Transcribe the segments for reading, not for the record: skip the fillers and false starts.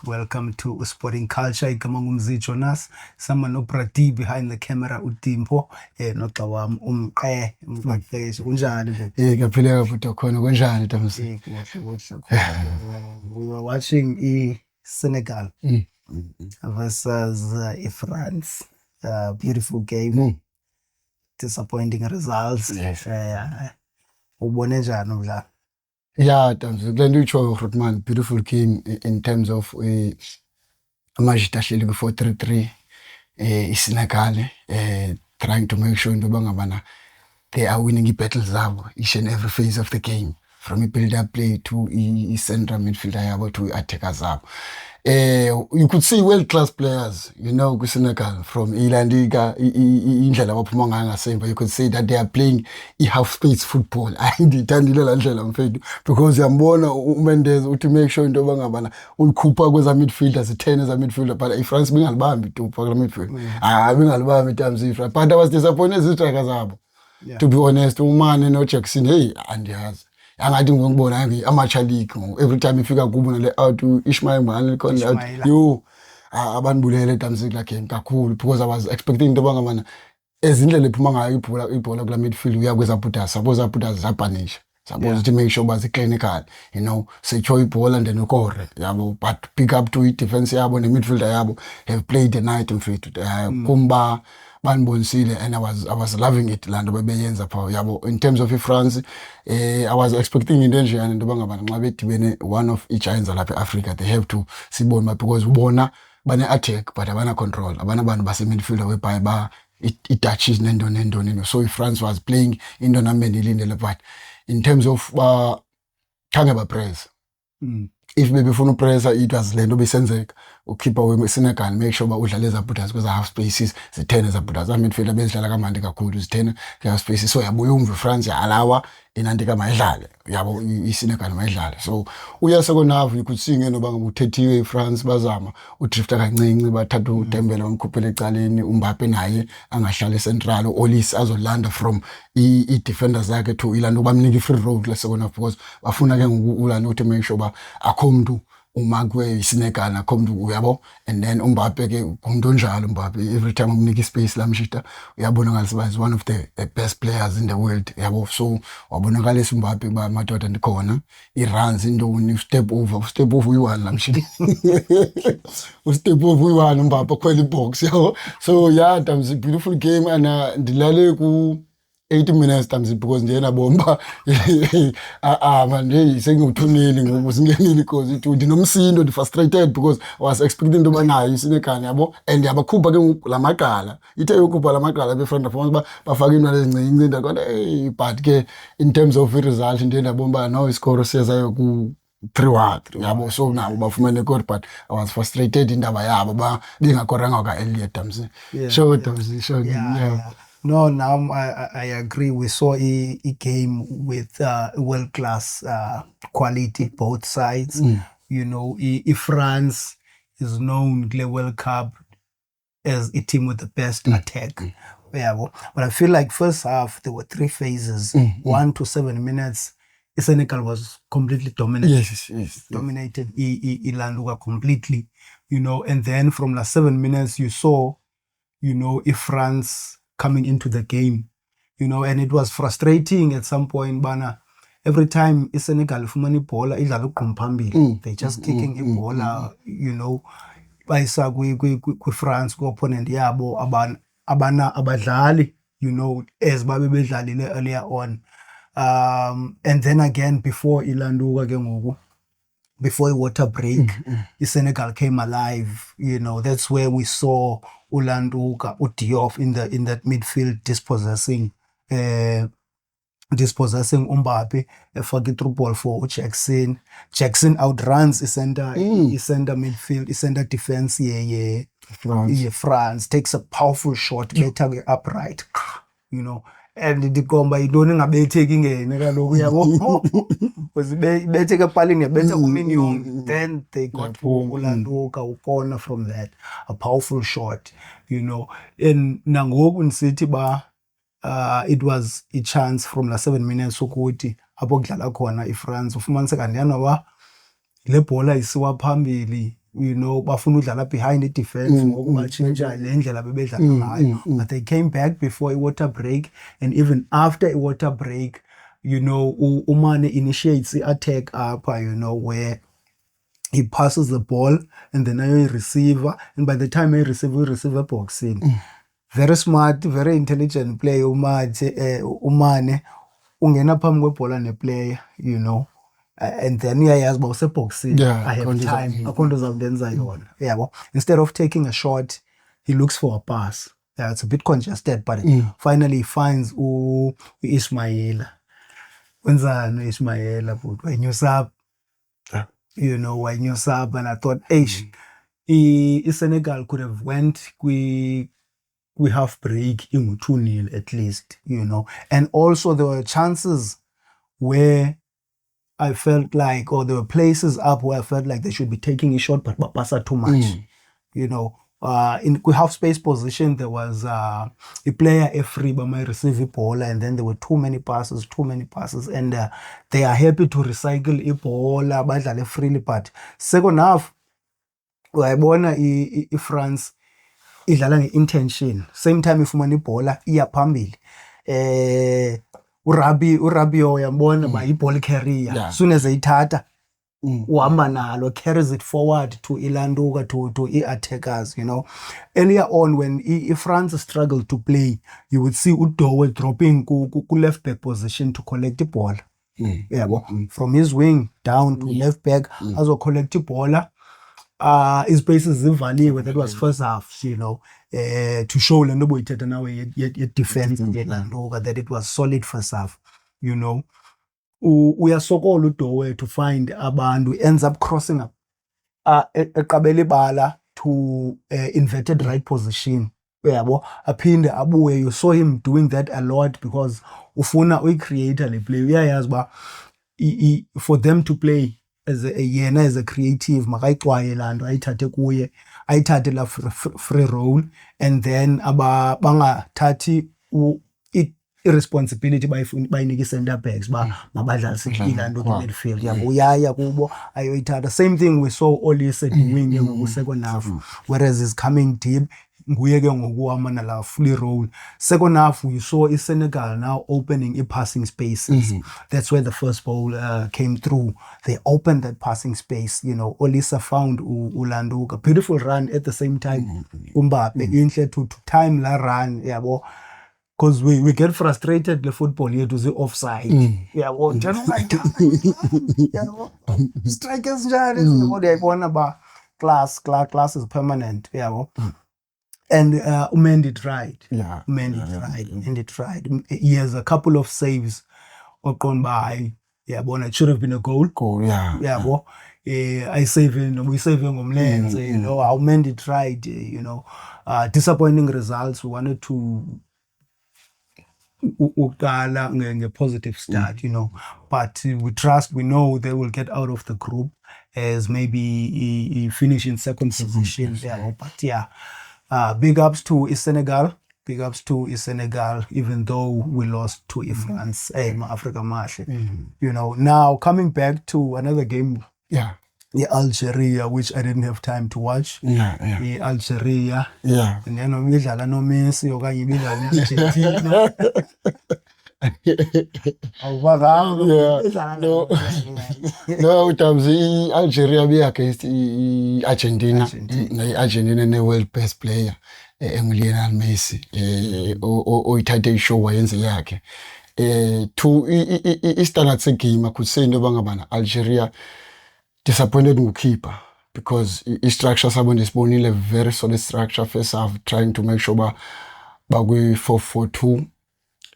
Welcome to Sporting Culture. Igama ngumzi Jonas. Sama no Prati behind the camera uTimpo. Noxa wami umqeqeshi kunjani nje? Kaphileka futhi khona kunjani Tamsi? We were watching Senegal versus France. Beautiful game. Disappointing results. Yes. Ubone njani umdlalo? Yeah, Tamsi, kule nto utsho Grootman, beautiful game in terms of amajita ahleli ku-4-3-3 iSenegal trying to make sure into yoba ngabana they are winning i-battles zabo each and every phase of the game, from i-build-up play to i-central midfielder yabo to i-attacker zabo. You could see world-class players, you know, Senegal from Ilandiga, indlela abaphuma ngayo ngasemva. You could say that they are playing half-space football. Ayindithandile la ndlela mfethu, because uyambona uMendes uthi make sure into yoba ngabana ulikhupha kweza midfielders, 10 eza midfielder, but iFrance bingalibambi tu phakula midfield. Bingalibambi Tamsi iFrance. But I was disappointed izitrakers zabo. To be honest, uMane noJackson, hey, andiyazi. Angathi ngikubona nje amacha league every time ifika kubo nale out Ismail Mane khona yo abanibulele Tamsi la game kakhulu, because I was expecting into banga mana ezindlela ephuma ngayo ibhola kula midfield uyakweza Butas, suppose Butas zapanisha, suppose to make sure bazi clinical, you know, secure ibhola and then ukore yabo, but pick up to it defense yabo ne midfielder yabo have played the night mfethu kumba banbonisile, and I was loving it lando bebeyenza pha yabo. In terms of France, I was expecting into njani into bangabana nxa bedibene one of giants lapha eAfrica, they have to sibona, because ubona bane attack but abana control, abana bantu base midfielder webhayi ba it-touches nendo. So if France was playing into nameni ilindele, but in terms of khange ba press, if bebefuna upressa it was lento besenzeka ukhipha weSenegal, make sure ba udlala ezaButas kweza half spaces, zi10 ezaButas midfielder bezidlala kamandi kakhulu, zi10 half spaces. So yabuya umva France alawa inandika mayidlale yabo iSenegal mayidlale. So uya second half you could see ngeno banga uthethiwe iFrance bazama udrifta kancinci, bathatha uDembele wamkhuphela ecaleni, uMbappe naye angahlala central, Olis azolanda from i-defenders zakhe to ilanda bamnika free road la second half, because bafuna ke ngokulanda ukuthi make sure ba akhomntu umakwe iSenegal akhomntu uyabo, and then uMbappe ke umuntu onjalo uMbappe every time umnika space la mshita uyabona ngalisabazi is one of the best players in the world yabo. So wabonakala uMbappe ba madoda ndikhona i-runs indoni step over uyi-1 la mshita step over uyi-1 uMbappe kwela ibox yabo. So yeah, that was a beautiful game, and ndilale ku 80 minutes Tamsi, because ndiyena bomba manje sengiwuthuneli ngoku singenile, because it ndinomsindo ndi frustrated, because I was expecting into banayo iSenegal yabo, and yabakhupha ke lamaqala ithe yokhupha lamaqala befront of bafaka into ezincinci ndakhona but ke in terms of result ndiyena bomba no iscore siyazayo ku 3-1 yabo. So nabo bafumene goal, but I was frustrated indaba yabo ba bengakoranga ka Elliot Tamsi. Sure Tamsi, sure. Yeah. No, now I agree. We saw a game with world-class quality, both sides. You know, France is known in the World Cup as a team with the best attack. Yeah, but I feel like first half, there were 3 phases. 1 to 7 minutes, Senegal was completely dominated. Yes. Dominated Ilanduga completely. You know, and then from the 7 minutes, you saw, you know, France coming into the game, you know, and it was frustrating at some point, bana. Every time Senegal fumani bola idlala uqhumphambili, they just kicking ibola, you know, bayisa kwi France ku opponent yabo abadlali, you know, as babe bedlalile earlier on. And then again before Ilanduka ke ngoku, before a water break, Senegal came alive. You know, that's where we saw Ulanduka, Diop in that midfield dispossessing Mbappe, a through ball for Jackson. Jackson outruns the center midfield, the center defense. France takes a powerful shot, better upright, you know. and ndiqomba yintoni ingabetheki ingene kaloku yabo because ibetheke epalini yabetha kuminion, then they got ulanduka ukona from that, a powerful shot, you know. And nangoku ndisithi ba it was a chance from la 7 minutes ukuthi apho kudlala khona iFrance ufumaniseka ndiyana ba le bhola isiwa phambili, you know, bafuna udlala behind the defense ngoku batshintsha le ndlela bebedlala ngayo, but they came back before a water break, and even after a water break, you know, Umane initiates the attack up, you know, where he passes the ball and then a receiver, and by the time he receive a boxing. Very smart, very intelligent player Umane ungena phambi kwebhola neplayer, you know. And then uyayazi uba useboxing, I have time, akho nto uzawundenza yona, yabo. Instead of taking a shot, he looks for a pass. Yeah, it's a bit congested, but finally he finds Ismaila. Wenzani Ismaila, but when you sub, you know, when you sub, and I thought, Senegal could have went we half break in 2-0 at least, you know. And also there were chances where I felt like, or there were places up where I felt like they should be taking a shot, but pass too much. You know, in half space position, there was a player free by my receive ball, and then there were too many passes, and they are happy to recycle a ball, badlale freely. But second half, wayibona France idlala nge-intention. Same time ifumana ibhola iya phambili. Urabio yambona ba i-ball carrier. Soon as eyithatha uhamba nalo, carries it forward to Ilanduka, to attackers, you know. Earlier on when France struggled to play, you would see Udowe dropping ku left back position to collect the ball. From his wing down to left back, as a collect the ball. His bases zivaliwe, that was first half, you know, to show Landobo ithetha nawe ye defense Landoka that it was solid first half, you know. Uyasokola uDowe to find abantu, ends up crossing up eqabela ibala to inverted right position, yabo, aphinde abuye. You saw him doing that a lot because ufuna uyicreate le play. Uyayazi ba for them to play as a creative, makayixwaye laa nto ayithathe kuye, ayithathe la free role, and then bangathathi i-responsibility bayinike i-center backs ba mabadlalise ilaa nto kwi-midfield yabo. Uyaya kubo ayoyithatha. Same thing we saw Olise doing ngoku second half, whereas he's coming deep, nguye ke ngoku uhamba nala fully role. Second half we saw Senegal now opening passing spaces. That's where the first ball came through. They opened that passing space, you know. Olisa found Ulanduka, beautiful run at the same time. Mbappe inhle to time la run, yabo. Because we get frustrated the football here to the offside. Yabo, njalo yabo. Strikers njalo ngiyabona ba class is permanent, yabo. And Mendy tried. Mendy tried. He has a couple of saves gone by. Yeah, but it should have been a goal. Yeah, but we saving Omlenze, you know, how Mendy tried, you know. Disappointing results. We wanted to a positive start, you know. But we know they will get out of the group as maybe he finish in second position. Yeah, but yeah. Big ups to Senegal. Even though we lost to France, Africa Marche. You know, now coming back to another game. Algeria, which I didn't have time to watch. Algeria. And then we didn't no Messi or Argentina. No, times Algeria be against Argentina. Argentina ne world best player Lionel Messi. O ithathe ishow wayenze yakhe. To istandard segame I could say into bangabana Algeria disappointed goalkeeper because structure sabona isibonile very solid structure first half, trying to make sure ba kwi 4-4-2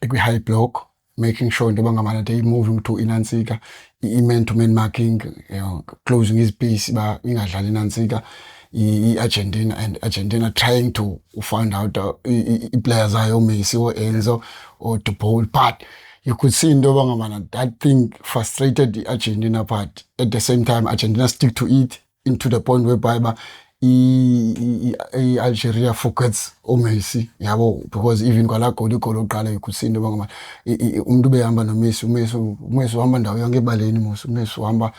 ekwi high block, making sure into bangamana they moving to Inansika, man to man marking, you know, closing his piece ba ingadlali Inansika. i-Argentina, and Argentina trying to find out i-players ayo Messi or Enzo or De Paul, but you could see into yoba that thing frustrated the Argentina, but at the same time Argentina stick to it into the point whereby i-Algeria forgets uMessi yabo, because even kwala goal oqala you could see into yoba umuntu behamba noMessi, uMessi uhamba ndawo yonke ebaleni mos, uMessi uhamba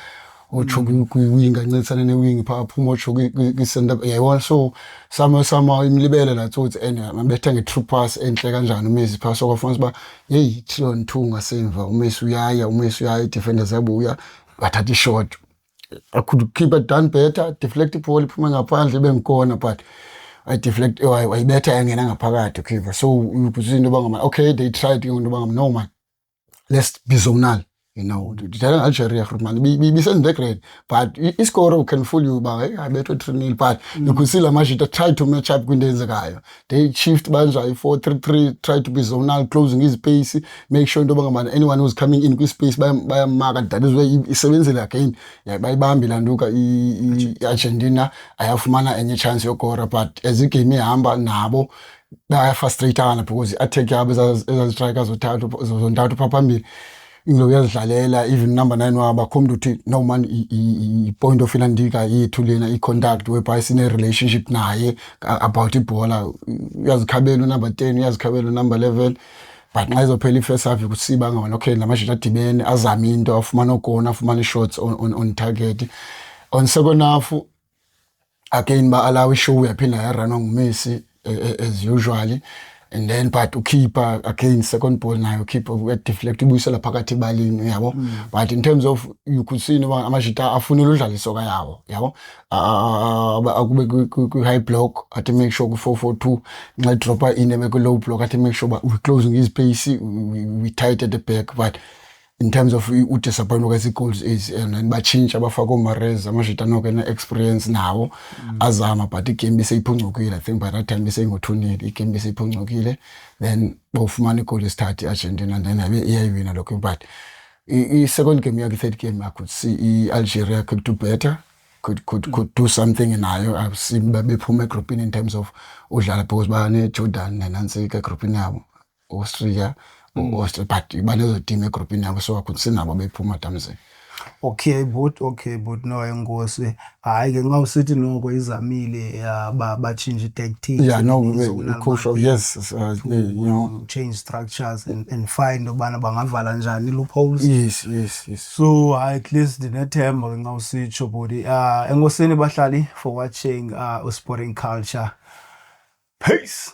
ocho kwi-wing ancedisana ne-wing phaa phuma ocho kwi-center yayibona. So somehow imlibele la tsotsi and mabetha nge-true pass enhle kanjani uMessi phaa, so kwafanisa uba yeyi 3-on-2 ngasemva uMessi uyaya i-defenders yabuya bathatha i-shot. I could keep it done better, deflect ibhola iphuma ngaphandle ibe ngikona, but I deflect wayibetha yangena ngaphakathi ukhipha. So you could see into yoba okay, they tried into yoba no man, let's be zonal. You know, Algeria, man, be send the grade, but score can fool you by I better 3-0, but you could see La Majita try to match up with the guy. They shift Banzai 4-3-3, try to be zonal, closing his pace, make sure anyone who's coming in with space by a market. That is where he 7 again. Yeah, by Bambi Landuka, Argentina, I have mana any chance your core, but as it came me Amba Nabo, I frustrated because I take up as strikers on Tato Papambi. Uyazidlalela even number 9 waba khomba ukuthi no man i-point of ilandika yethu lena i-contact whereby sine relationship naye about ibhola, uyazikhabela number 10, uyazikhabela number 11, but nxa izophela i-first half ukusiba ngabana okay la manje adibene azama into afumana ukona afumana shots on target. On second half again ba allow i-show yaphinda yarunwa nguMessi as usually. And then but ukeeper again second ball nayo keeper deflect ibuyisela phakathi ebalini yabo. But in terms of you could see noba amajita afunela udlala isoka yawo yabo, akube ku high block athi make sure ku 4-4-2 nxa dropper in ku low block athi make sure we closing his pace, we tight at the back. But in terms of udisappoint kwesi goals is and bachinja abafaka uMahrez amajita noko ena experience nawo azama, but igame beseyiphungcukile. I think by that time besengo 2-0 igame beseyiphungcukile, then bawufumana igoal esithathu Argentina and then iyayibina lokho. But i-second game yakhe, third game, I could see Algeria could do better, could do something nayo. I've seen bephuma egroupini in terms of udlala because bane Jordan nansi ke groupini yabo Austria but banezo team egroupini yabo, so I could see nabo bephuma damze. Okay but no engosi hayi ke nxa usithi noko izamile bachange tactics. Yeah, no coach, yes, you know, change structures and find ubana bangavala njani loopholes. Yes. So at least dinethemba nxa usitsho body. Engosini bahlali for watching Sporting Culture. Peace.